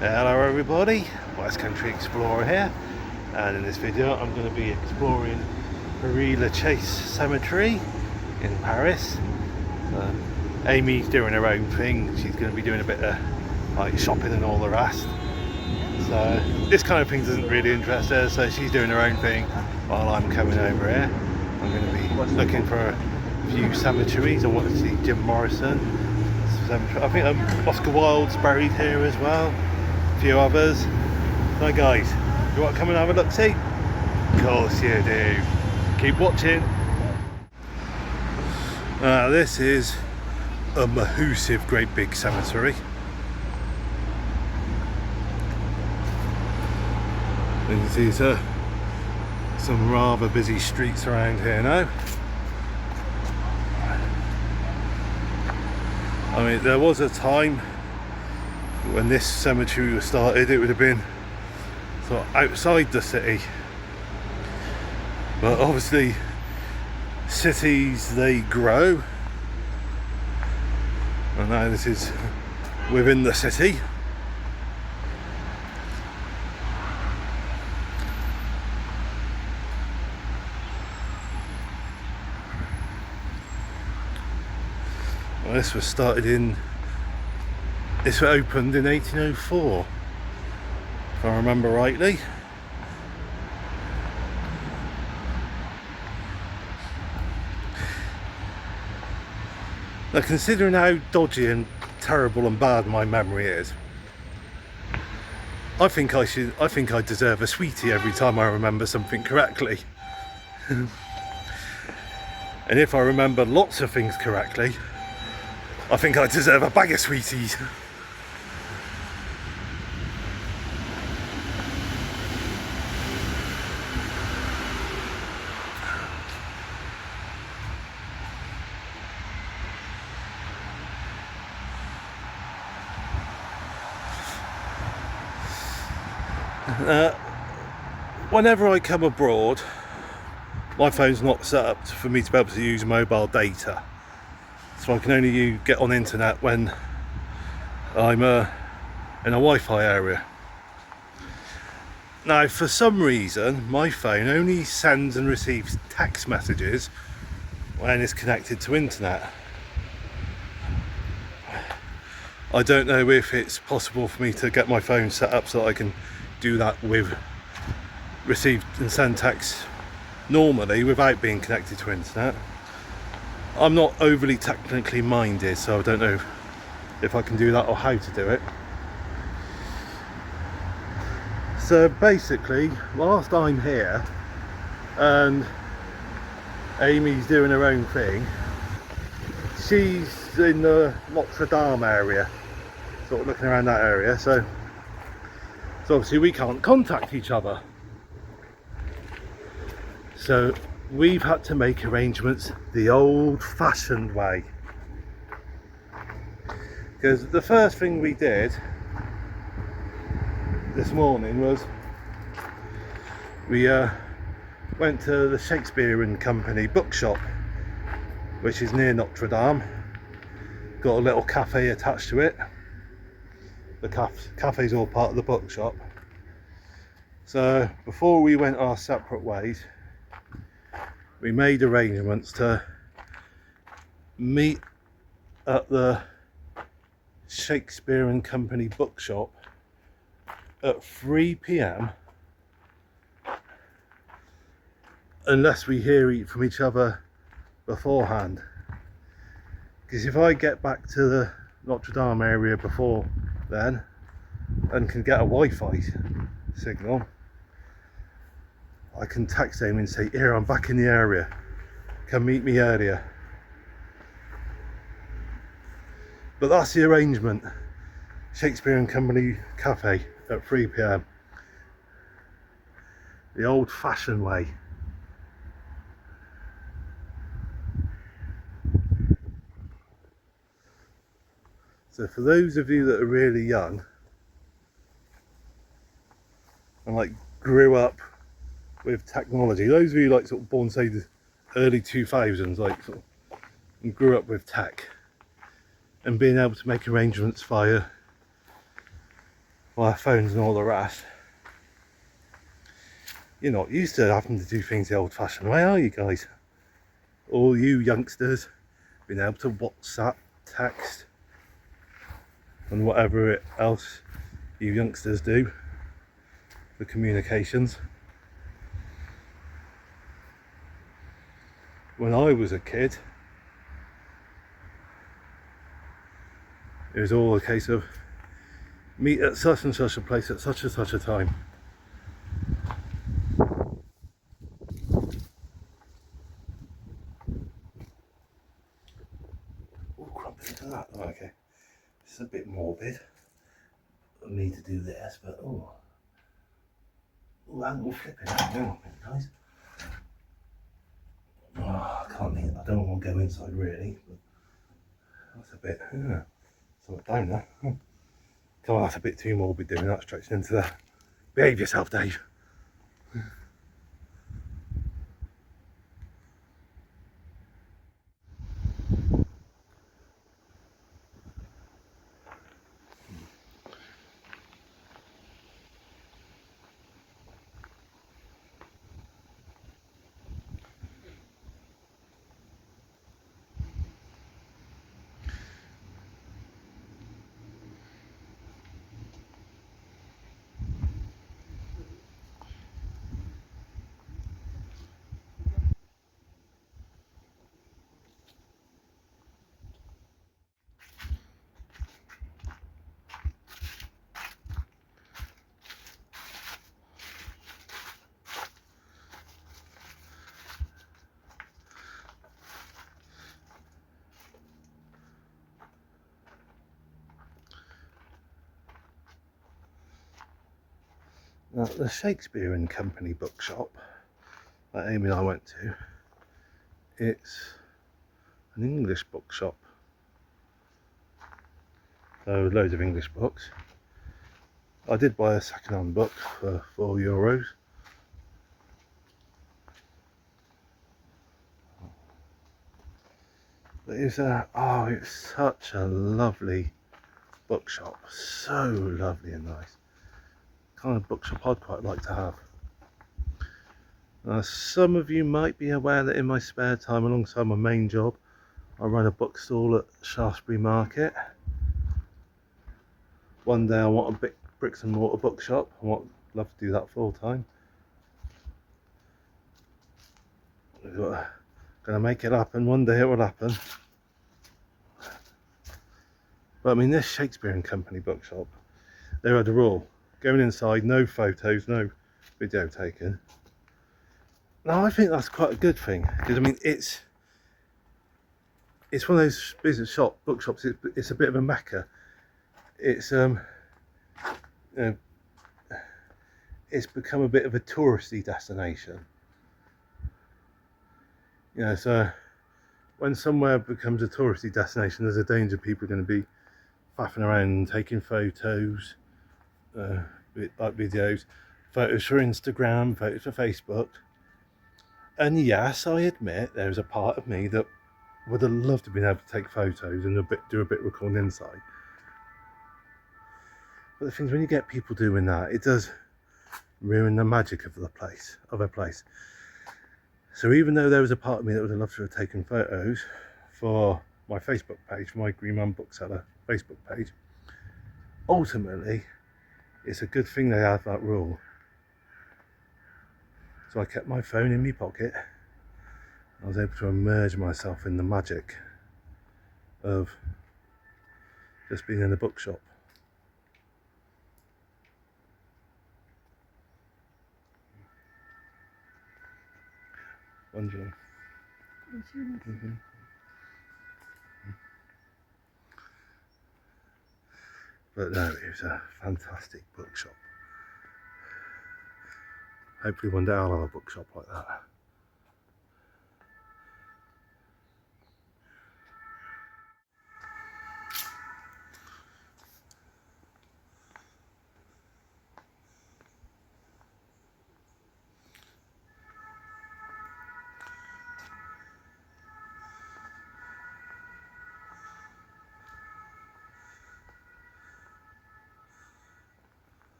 Hello everybody, West Country Explorer here, and in this video I'm going to be exploring Pere LaChaise Cemetery in Paris. Amy's doing her own thing. She's going to be doing a bit of like shopping and all the rest, so this kind of thing doesn't really interest her, so she's doing her own thing while I'm coming over here. I'm going to be looking for a few cemeteries. I want to see Jim Morrison cemetery. I think Oscar Wilde's buried here as well, a few others. Right guys, you want to come and have a look see? Of course you do. Keep watching. This is a massive, great big cemetery. You can see some rather busy streets around here now. I mean, there was a time when this cemetery was started, it would have been sort of outside the city, but obviously cities, they grow, and now this is within the city. Well, this was opened in 1804, if I remember rightly. Now, considering how dodgy and terrible and bad my memory is, I think I deserve a sweetie every time I remember something correctly. And if I remember lots of things correctly, I think I deserve a bag of sweeties. Whenever I come abroad, my phone's not set up for me to be able to use mobile data, so I can only get on internet when I'm in a Wi-Fi area. Now, for some reason, my phone only sends and receives text messages when it's connected to internet. I don't know if it's possible for me to get my phone set up so that I can do that with receive and send text normally without being connected to internet. I'm not overly technically minded, so I don't know if I can do that or how to do it. So basically, whilst I'm here and Amy's doing her own thing, she's in the Notre Dame area, sort of looking around that area, so obviously we can't contact each other. So we've had to make arrangements the old-fashioned way. Because the first thing we did this morning was we went to the Shakespeare and Company bookshop, which is near Notre Dame. Got a little cafe attached to it. The cafe's all part of the bookshop. So before we went our separate ways, we made arrangements to meet at the Shakespeare and Company bookshop at 3 p.m. unless we hear from each other beforehand. Because if I get back to the Notre Dame area before then and can get a Wi-Fi signal, I can text him and say, here, I'm back in the area, come meet me earlier. But that's the arrangement. Shakespeare and Company cafe at 3 p.m. the old-fashioned way. So for those of you that are really young and like grew up with technology, those of you like sort of born say the early 2000s, like sort of, and grew up with tech and being able to make arrangements via by phones and all the rest, you're not used to having to do things the old-fashioned way, are you guys? All you youngsters being able to WhatsApp, text, and whatever else you youngsters do for communications. When I was a kid, it was all a case of meet at such and such a place at such and such a time. Oh, crump into that. Oh, okay, this is a bit morbid. I need to do this, but oh, angle flipping. Hang on a minute, guys. Oh, I can't. I don't want to go inside really. But that's a bit. So down there. Come on, that's a bit too morbid doing that, stretching into there. Behave yourself, Dave. Now, the Shakespeare and Company bookshop that Amy and I went to, it's an English bookshop. So loads of English books. I did buy a second-hand book for €4. But it's such a lovely bookshop. So lovely and nice. Kind of bookshop I'd quite like to have. Some of you might be aware that in my spare time, alongside my main job, I run a bookstall at Shaftesbury Market. One day I want a bricks and mortar bookshop. Love to do that full time. Gonna make it happen. One day it will happen. But I mean, this Shakespeare and Company bookshop, they had a rule: going inside, no photos, no video taken. Now I think that's quite a good thing, because I mean it's one of those business bookshops. It's a bit of a mecca. It's it's become a bit of a touristy destination. You know, so when somewhere becomes a touristy destination, there's a danger people are going to be faffing around and taking photos, like videos, photos for Instagram, photos for Facebook. And yes, I admit there's a part of me that would have loved to be able to take photos and do a bit of recording inside. But the thing is, when you get people doing that, it does ruin the magic of a place. So even though there was a part of me that would have loved to have taken photos for my Facebook page, for my Green Man Bookseller Facebook page, ultimately it's a good thing they have that rule. So I kept my phone in my pocket. I was able to immerse myself in the magic of just being in a bookshop. Wondering. Mm-hmm. But no, it was a fantastic bookshop. Hopefully one day I'll have a bookshop like that.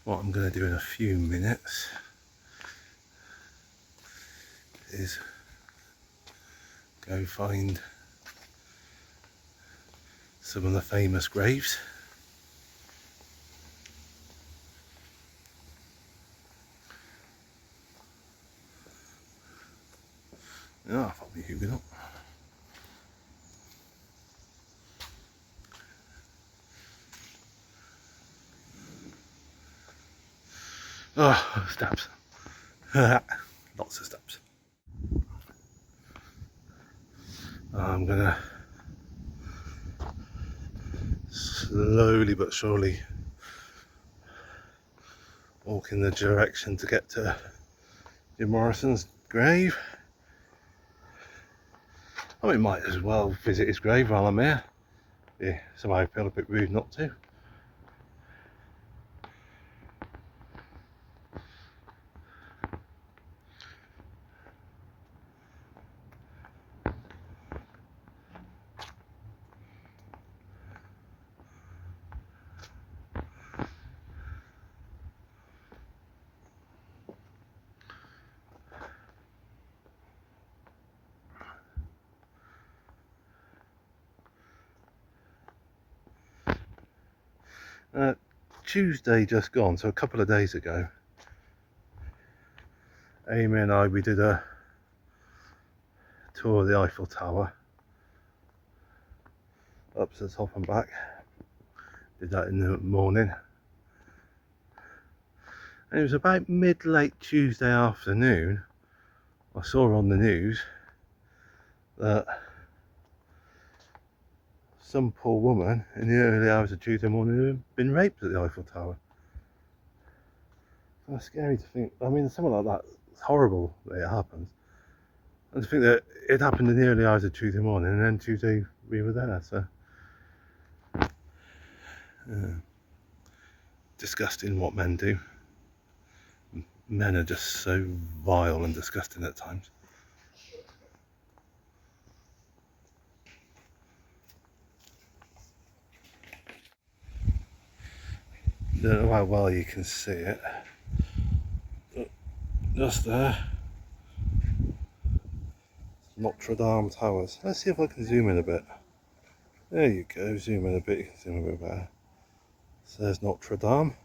what I'm going to do in a few minutes is go find some of the famous graves. Ja, valt niet goed op. Oh, steps. Lots of steps. I'm gonna slowly but surely walk in the direction to get to Jim Morrison's grave. I mean, might as well visit his grave while I'm here. Yeah, somehow I feel a bit rude not to. Tuesday just gone, so a couple of days ago, Amy and we did a tour of the Eiffel Tower, up to the top and back. Did that in the morning. And it was about mid-late Tuesday afternoon, I saw on the news that some poor woman in the early hours of Tuesday morning had been raped at the Eiffel Tower. It's scary to think. I mean, something like that, it's horrible that it happens. And to think that it happened in the early hours of Tuesday morning, and then Tuesday we were there, so disgusting what men do. Men are just so vile and disgusting at times. Don't know how well you can see it, but just there, Notre Dame Towers. Let's see if I can zoom in a bit. There you go, zoom in a bit, you can zoom a bit better. So there's Notre Dame.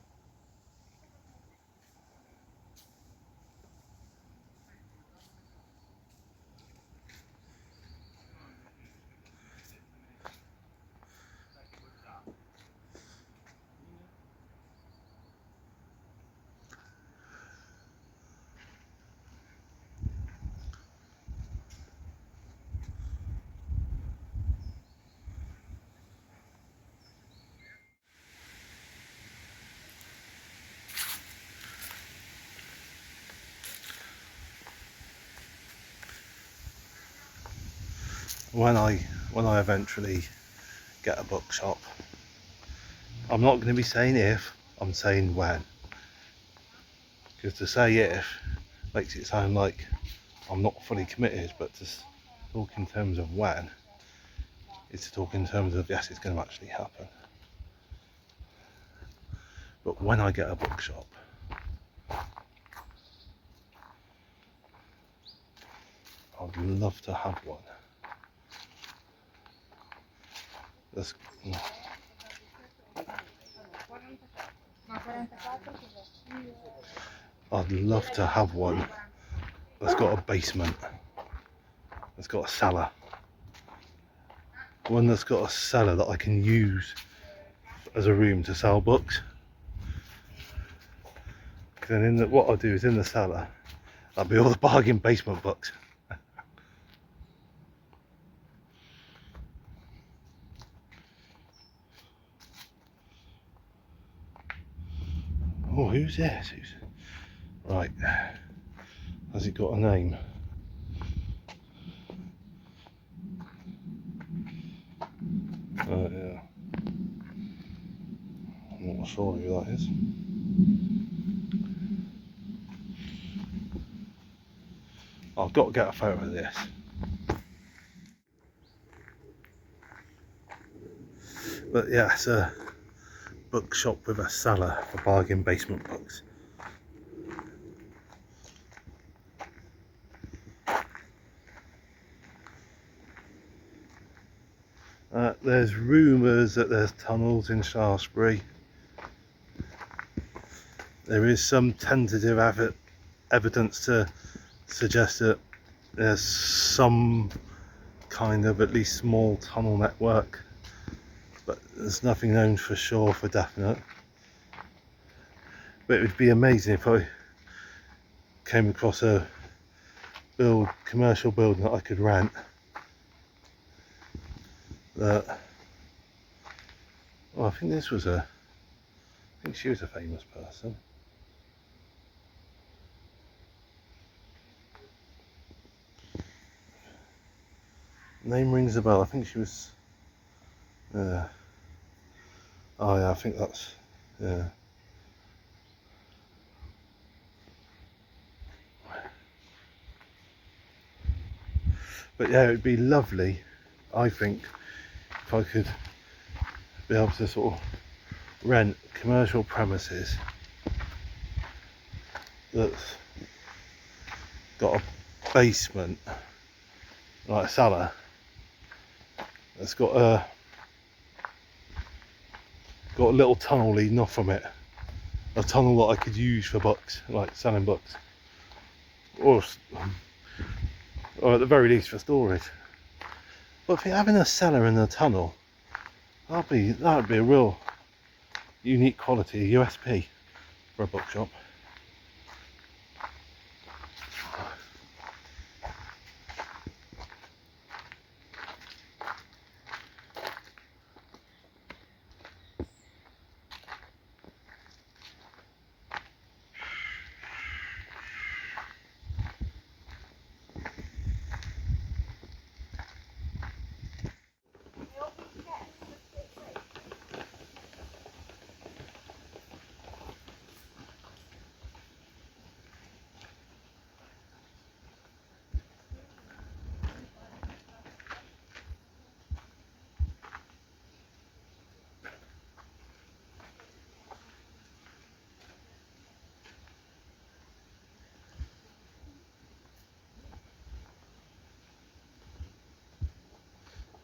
When I eventually get a bookshop, I'm not going to be saying if, I'm saying when. Because to say if makes it sound like I'm not fully committed, but to talk in terms of when is to talk in terms of yes, it's going to actually happen. But when I get a bookshop, I'd love to have one. I'd love to have one that's got a basement, that's got a cellar. One that's got a cellar that I can use as a room to sell books. Then what I'll do is in the cellar, that'll be all the bargain basement books. Oh, who's this? Right, has it got a name? Yeah. I'm not sure who that is. I've got to get a photo of this. But yeah, it's a bookshop with a cellar for bargain basement books. There's rumours that there's tunnels in Shaftesbury. There is some tentative evidence to suggest that there's some kind of at least small tunnel network, but there's nothing known for sure, for definite. But it would be amazing if I came across a commercial building that I could rent, that, well, I think she was a famous person. Name rings a bell. I think she was oh yeah, I think that's, yeah. But yeah, it would be lovely, I think, if I could be able to sort of rent commercial premises that's got a basement, like a cellar, that's got a little tunnel leading off from it, a tunnel that I could use for books, like selling books, or at the very least for storage. But if you're having a cellar in a tunnel, that would be a real unique quality, USP for a bookshop.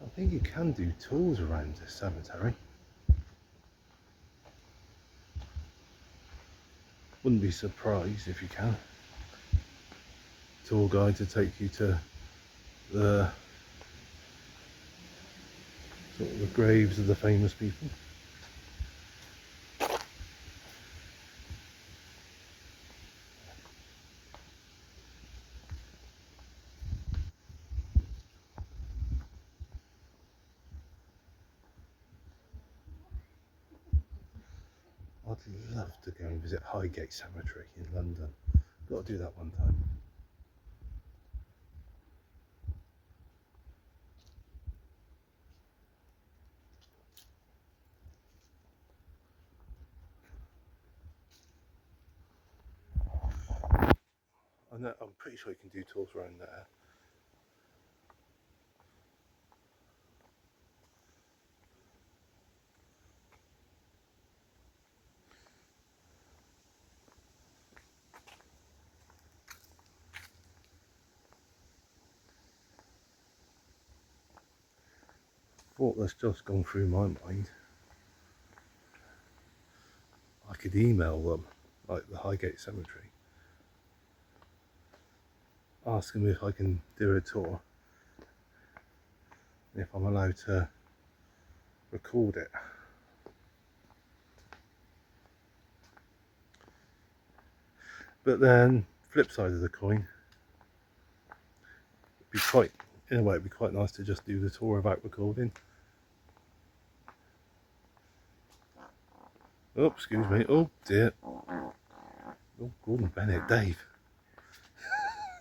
I think you can do tours around this cemetery. Wouldn't be surprised if you can. Tour guide to take you to the sort of the graves of the famous people. I'd love to go and visit Highgate Cemetery in London. Got to do that one time. I'm pretty sure you can do tours around there. Thought that's just gone through my mind. I could email them, like the Highgate Cemetery, ask them if I can do a tour, and if I'm allowed to record it. But then, flip side of the coin, in a way it'd be quite nice to just do the tour without recording. Oh, excuse me. Oh dear. Oh, Gordon Bennett, Dave.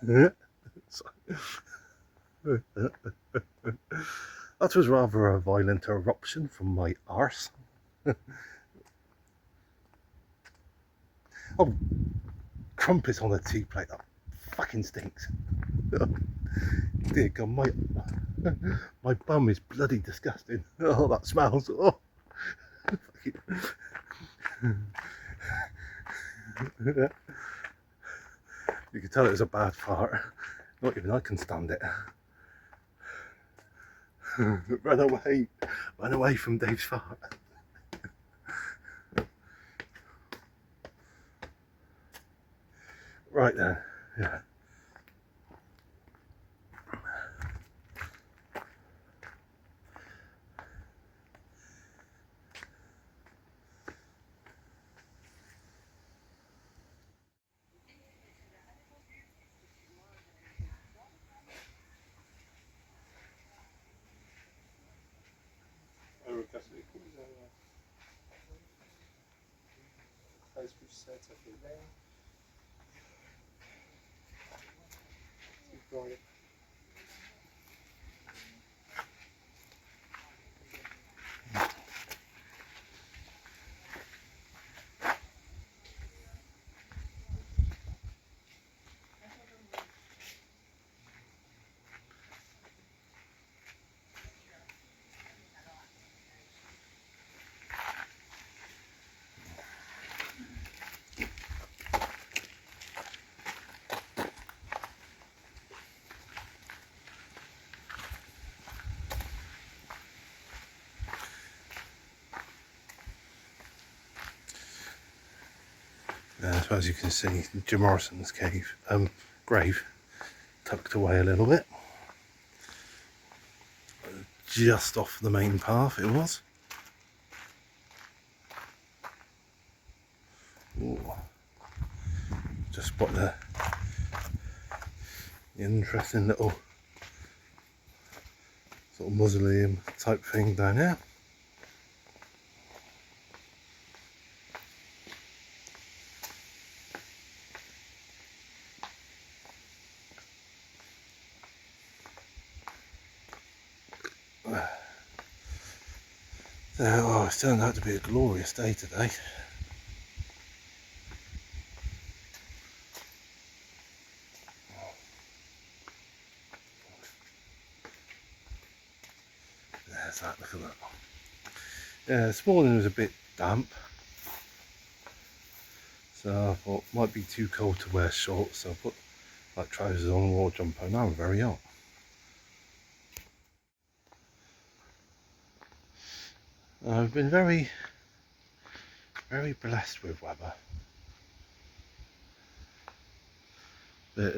That was rather a violent eruption from my arse. Oh, crumpets on a tea plate. That fucking stinks. Dear God, my bum is bloody disgusting. Oh, that smells. Oh. You can tell it was a bad fart. Not even I can stand it. Run away from Dave's fart. Right then, yeah. So as you can see, Jim Morrison's grave tucked away a little bit, just off the main path it was. Ooh. Just spot the interesting little sort of mausoleum type thing down here. Oh, it's turned out to be a glorious day today. There's that, look at that. Yeah, this morning was a bit damp, so I thought it might be too cold to wear shorts, so I put like trousers on, wore a jumper. Now I'm very hot. I've been very blessed with weather, but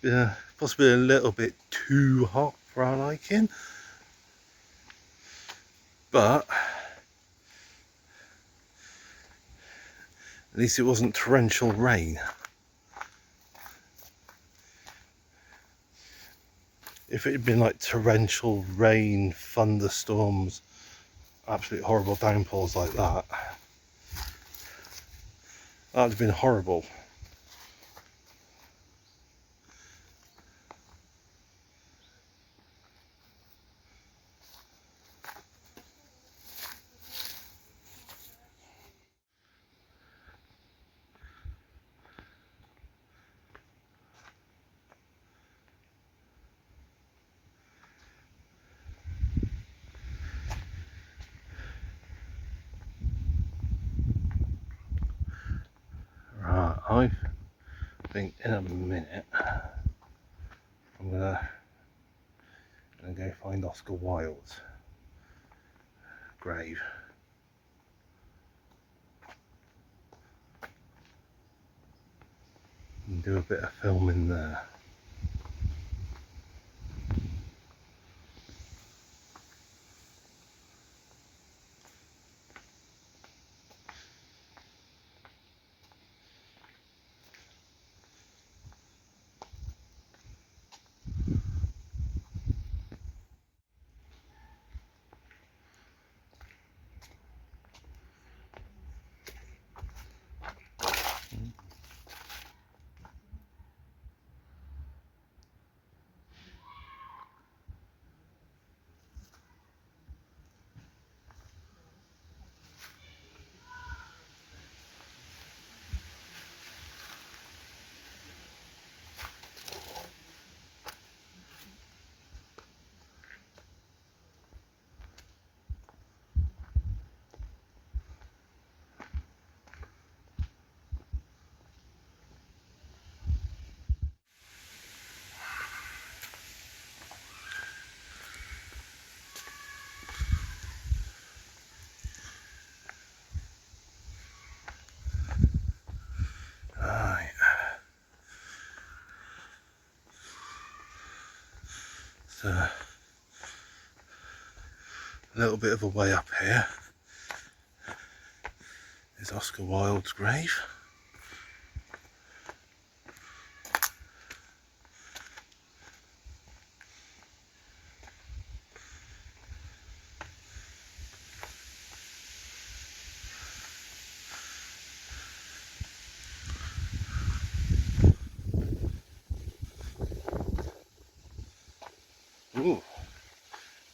yeah, possibly a little bit too hot for our liking, but at least it wasn't torrential rain. If it had been like torrential rain, thunderstorms, absolute horrible downpours like that, that would have been horrible. Right, I think in a minute I'm gonna go find Oscar Wilde's grave. And do a bit of filming there. So, a little bit of a way up here is Oscar Wilde's grave. Ooh,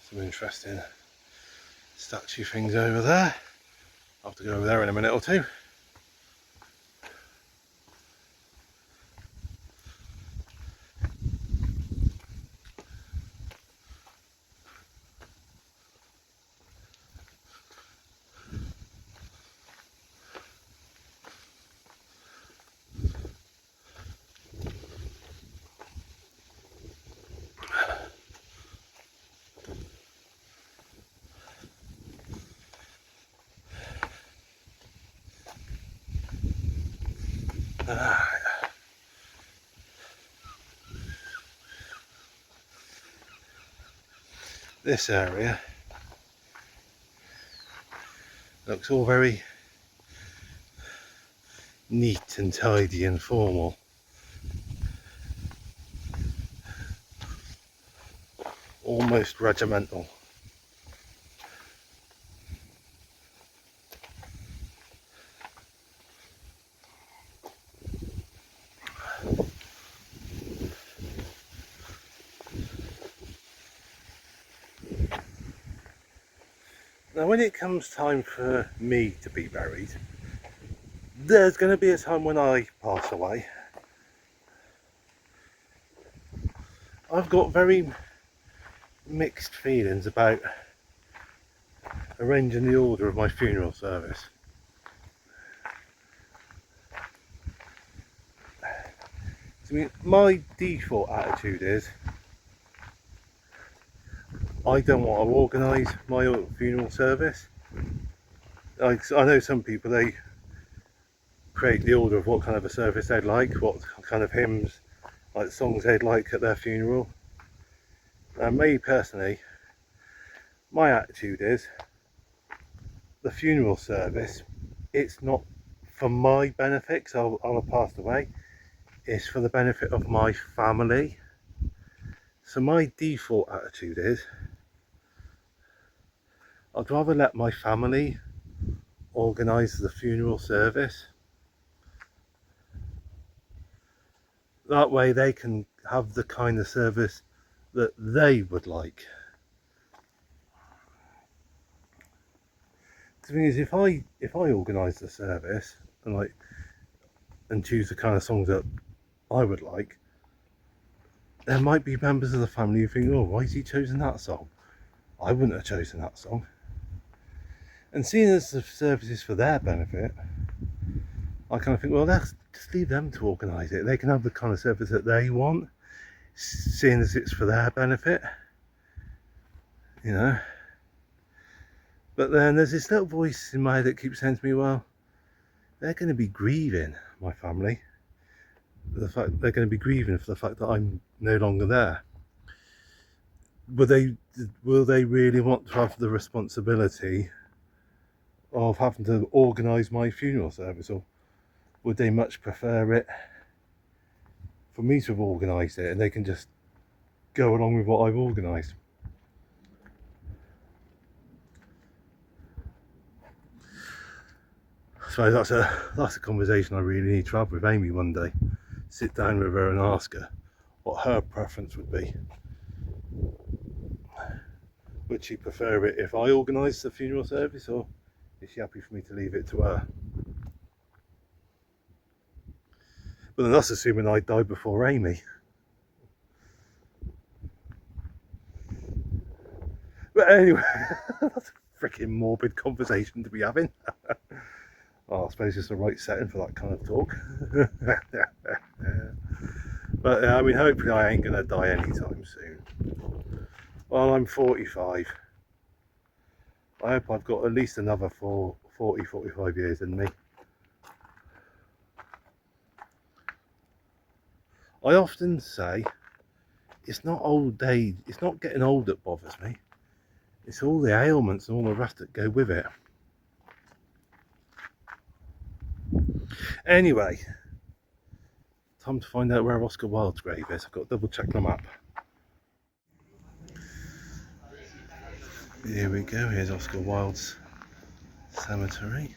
some interesting statue things over there. I'll have to go over there in a minute or two. This area looks all very neat and tidy and formal. Almost regimental. Now when it comes time for me to be buried, there's going to be a time when I pass away. I've got very mixed feelings about arranging the order of my funeral service. I mean, my default attitude is I don't want to organise my funeral service. I know some people, they create the order of what kind of a service they'd like, what kind of hymns, like songs they'd like at their funeral. And me personally, my attitude is the funeral service, it's not for my benefit, because I'll have passed away, it's for the benefit of my family. So my default attitude is I'd rather let my family organise the funeral service. That way they can have the kind of service that they would like. The thing is, if I organise the service and choose the kind of songs that I would like, there might be members of the family who think, oh, why has he chosen that song? I wouldn't have chosen that song. And seeing as the service is for their benefit, I kind of think, well, let's just leave them to organise it. They can have the kind of service that they want, seeing as it's for their benefit, you know. But then there's this little voice in my head that keeps saying to me, well, they're going to be grieving, my family. The fact they're going to be grieving for the fact that I'm no longer there. Will they really want to have the responsibility of having to organise my funeral service, or would they much prefer it for me to have organised it and they can just go along with what I've organised? So that's a conversation I really need to have with Amy one day. Sit down with her and ask her what her preference would be. Would she prefer it if I organised the funeral service, or is she happy for me to leave it to her? But then that's assuming I die before Amy. But anyway, that's a freaking morbid conversation to be having. Oh, I suppose it's the right setting for that kind of talk. But I mean, hopefully I ain't going to die anytime soon. Well, I'm 45. I hope I've got at least another 40-45 years in me. I often say, it's not old age, it's not getting old that bothers me. It's all the ailments and all the rest that go with it. Anyway, time to find out where Oscar Wilde's grave is. I've got to double check the map. Here we go, here's Oscar Wilde's cemetery.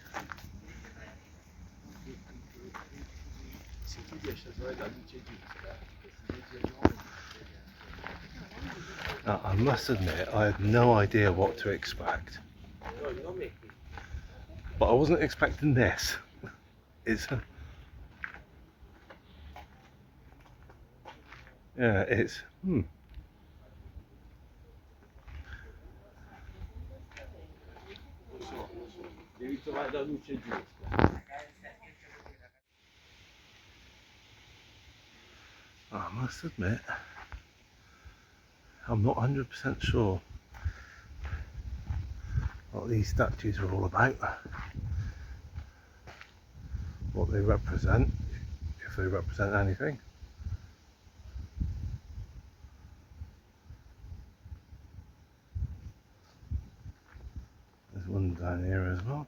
Now, I must admit, I had no idea what to expect. But I wasn't expecting this. Yeah, it's I must admit, I'm not 100% sure what these statues are all about, what they represent, if they represent anything. There's one down here as well.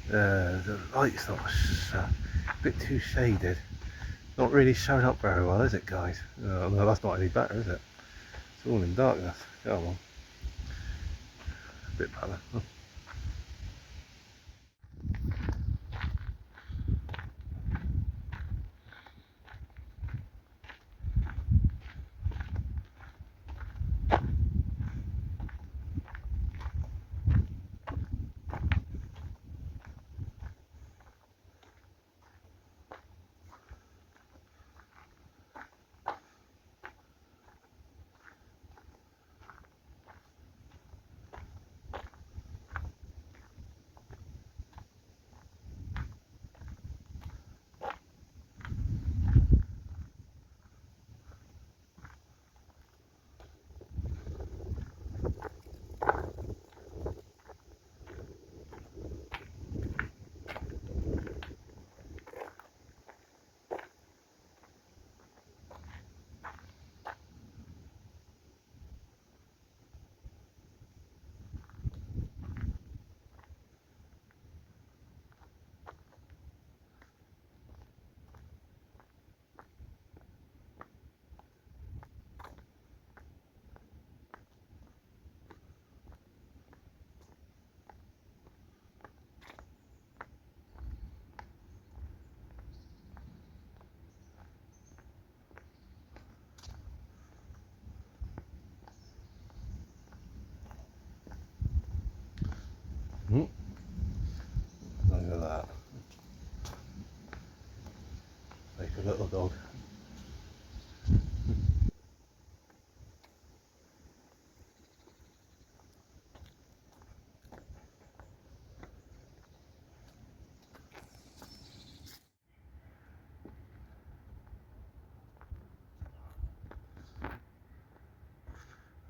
The light's not a bit too shaded. Not really showing up very well, is it, guys? No, that's not any better, is it? It's all in darkness. Come on. A bit better. Look at that. Like a little dog.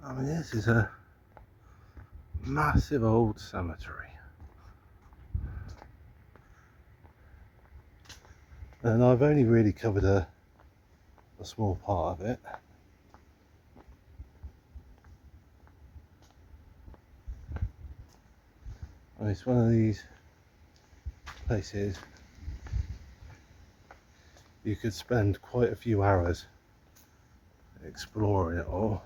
I mean, this is a massive old cemetery. And I've only really covered a small part of it. I mean, it's one of these places you could spend quite a few hours exploring it all.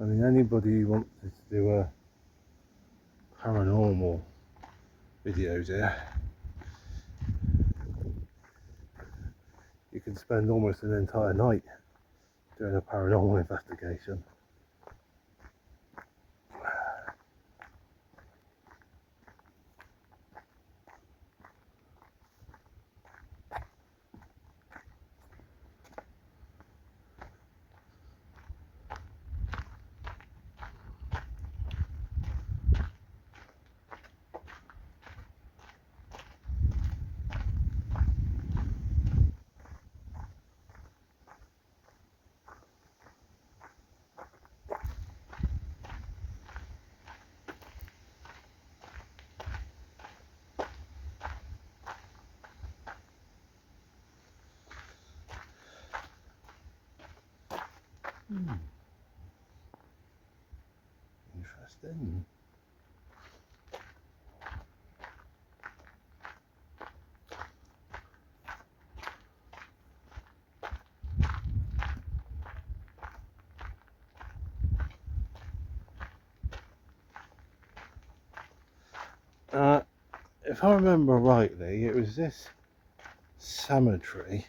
I mean, anybody who wants to do a paranormal videos here, you can spend almost an entire night doing a paranormal investigation. Interesting. If I remember rightly, it was this cemetery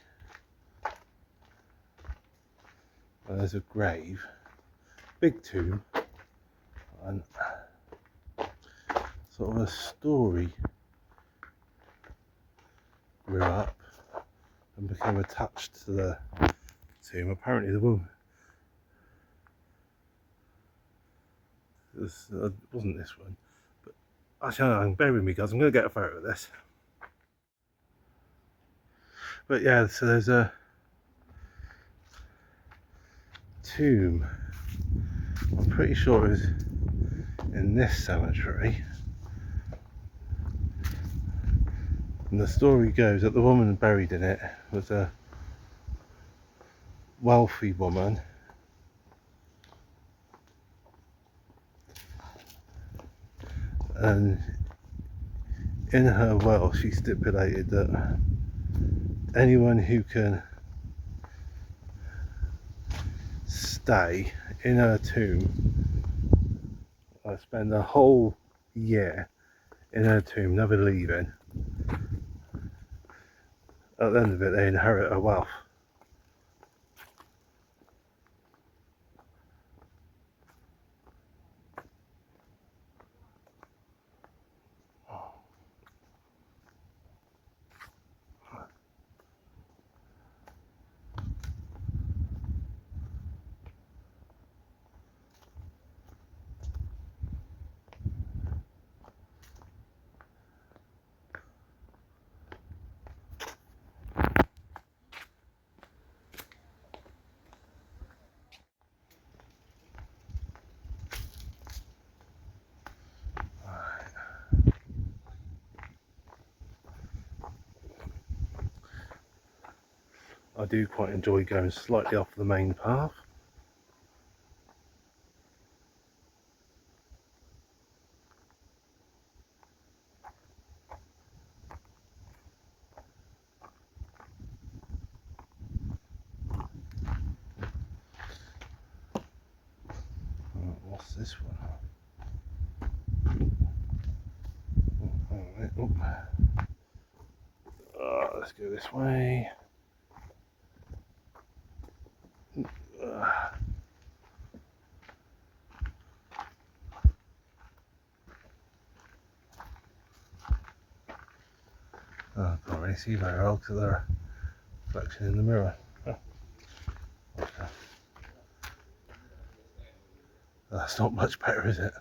where there's a grave, big tomb, and sort of a story grew up and became attached to the tomb. Apparently the woman, it wasn't this one, but actually, bear with me guys, I'm going to get a photo of this. But yeah, so there's a tomb, I'm pretty sure it was in this cemetery, and the story goes that the woman buried in it was a wealthy woman, and in her will she stipulated that anyone who can stay in her tomb, spend a whole year in her tomb, never leaving, at the end of it they inherit her wealth. I do quite enjoy going slightly off the main path. What's this one? Let's go this way. I can't really see very well because of the reflection in the mirror. Okay. That's not much better, is it?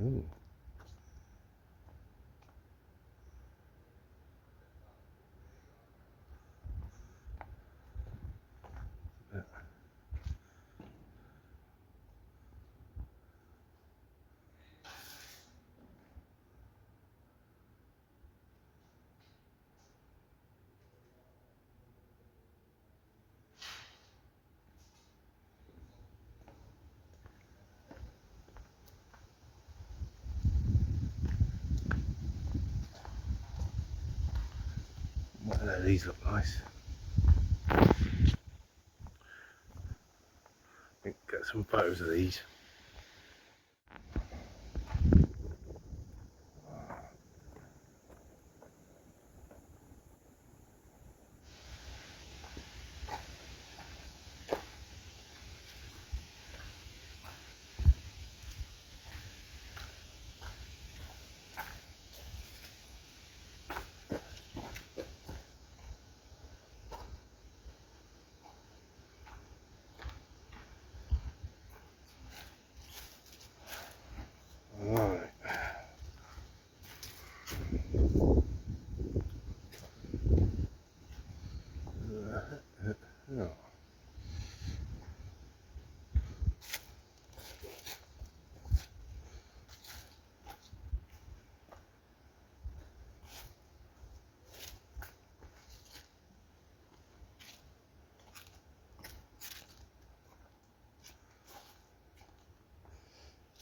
Ooh. These look nice. Get some photos of these.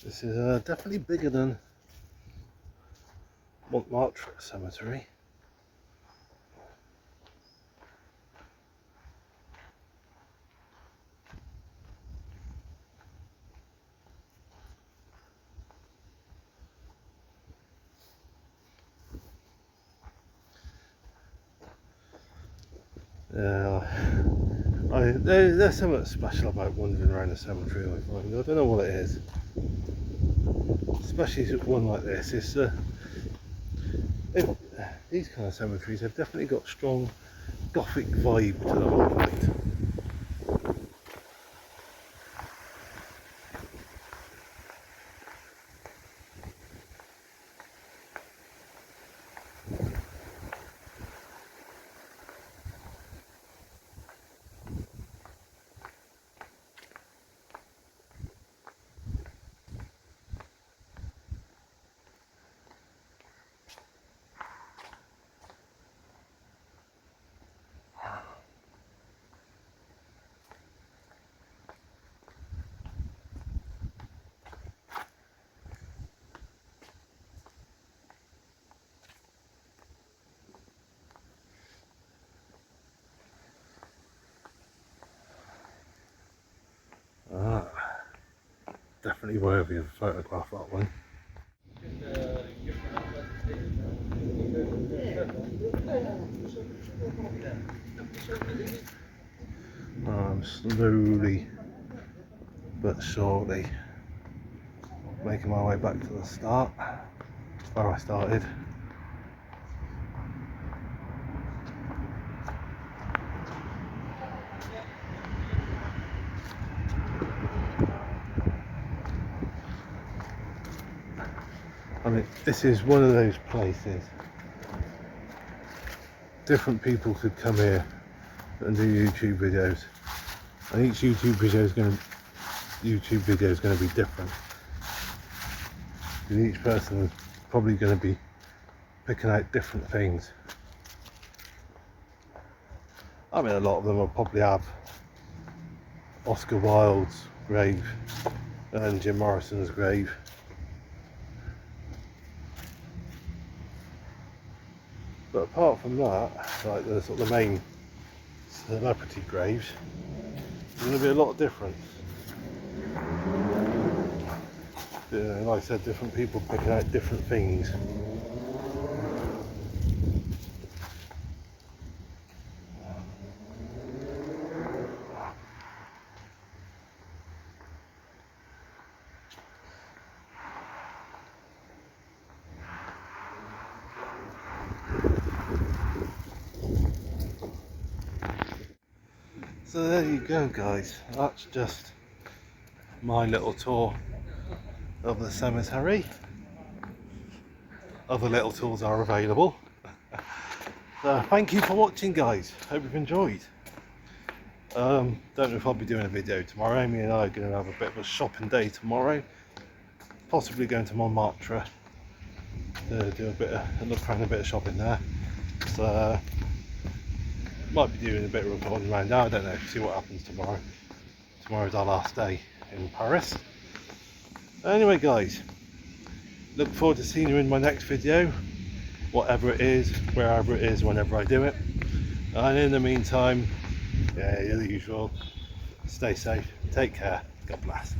This is definitely bigger than Montmartre Cemetery. There's something special about wandering around a cemetery, I find. I don't know what it is. Especially one like this. These kind of cemeteries have definitely got strong Gothic vibe to them, I find. Definitely worthy of a photograph, that one. I'm slowly but surely making my way back to the start, where I started. I mean, this is one of those places. Different people could come here and do YouTube videos, and each YouTube video is going to be different. And each person is probably going to be picking out different things. I mean, a lot of them will probably have Oscar Wilde's grave and Jim Morrison's grave. But apart from that, like the sort of the main celebrity graves, there's going to be a lot different. Yeah, like I said, different people picking out different things. So there you go, guys. That's just my little tour of the cemetery. Other little tours are available. So thank you for watching, guys. Hope you've enjoyed. Don't know if I'll be doing a video tomorrow. Amy and I are going to have a bit of a shopping day tomorrow. Possibly going to Montmartre to do a look around, a bit of shopping there. So might be doing a bit of recording around now. I don't know. See what happens tomorrow. Tomorrow's our last day in Paris. Anyway, guys, look forward to seeing you in my next video, whatever it is, wherever it is, whenever I do it. And in the meantime, yeah, the usual, stay safe, take care, God bless.